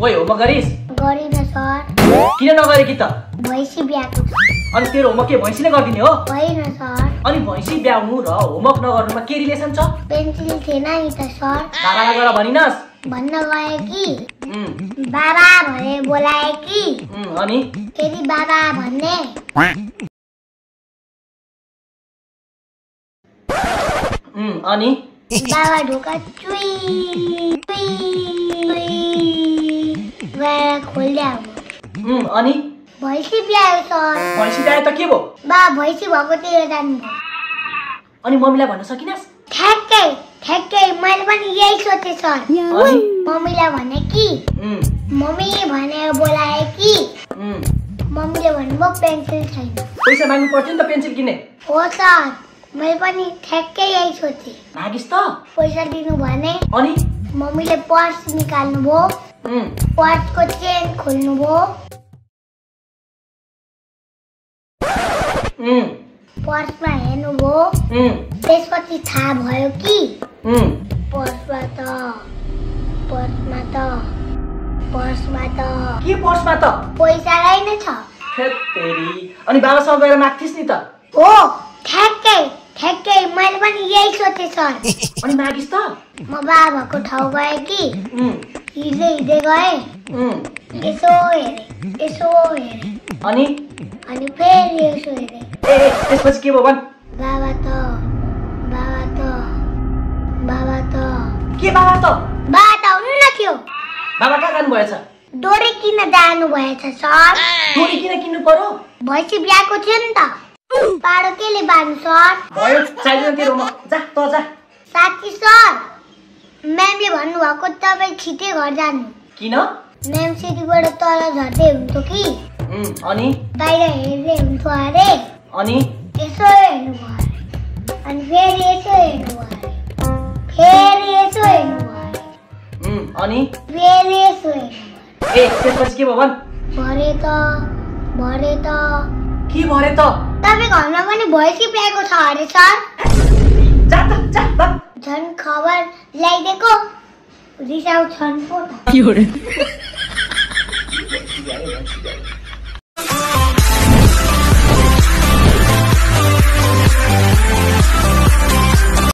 ओइ होमवर्क गरिस्? गरिन सर। किन नगरेकी त? भैँसी ब्याएको छ। अनि तेरो होमवर्क के भैँसीले गरिदिने हो? होइन सर। अनि भैँसी ब्याउनु र होमवर्क नगर्नुमा के रिलेसन छ? पेन्सिल थिएन नि त सर। बाबालाई गएर भनिनस्? भन्न गए कि बाबा भने बोलाए कि अनि फेरि बाबा भन्ने अनि बाबा ढोका चुई चुई गएर खोल्दै अनि भैँसी ब्यायो सर। भैँसी ब्यायो त के भयो? बा भैँसी भएकोतिर जानुभयो। अनि मम्मीलाई भन्न सकिनस्? ठ्याक्कै ठ्याक्कै मैले पनि यही सोचे सर। मम्मीलाई भने कि मम्मी भनेर बोलाए कि मम्मीले भन्नुभयो पेन्सिल छैन। पैसा माग्नु पर्थ्यो नि त पेन्सिल किन्ने। हो सर मैले पनि ठ्याक्कै यही सोचे। मागिस् त? पैसा दिनु भने अनि मम्मीले पर्स निकाल्नु भयो। पर्सको चेन खोल्नु भयो। पर्समा हेर्नु भयो। त्यसपछि थाहा भयो कि पर्समा त के पर्समा त पैसा रहेन छ। तेरी अनि बाबासँग गएर माग्थिस् नि त? हो ठ्याक्कै ठ्याक्कै मैले पनि यही सोचे सर। अनि मागिस् त? म बाबाको ठाउँ गएँ कि हिँड्दै गएँ। यसो हेरेँ अनि फेरि यसो हेरेँ। त्यसपछि के भयो भन्? बाबा त के बाबा त हुन्न थियो। बाबा कहाँ जानु भएछ? डोरी किन जानु भएछ सर। डोरी किन किन्नु पर्यो? भैँसी ब्याएको थियो नि त। पाडो केले बाँध्नु सर? भयो चाहिँदैन तेरो म जा त जा। साथी सर म्यामले भन्नुभएको तपाईँ छिटै घर जानु। किन? म्याम सिटीबाट तल झर्दै हुन्थ्यो कि अनि बाहिर हेर्दै हुन्थ्यो अरे। अनि यसो हेर्नु भयो अरे। अनि फेरि यसो हेर्नु भयो अरे। फेरि यसो हेर्नु भयो अरे। अनि फेरि यसो हेर्नु भयो। त्यसपछि के भयो भन्? भरे त के भरे त? तपाईँ घरमा पनि भैँसी ब्याएको छ अरे सर। जा त जा ल। झन् खबर ल्याइदिएको रिसाउँछन् पो त।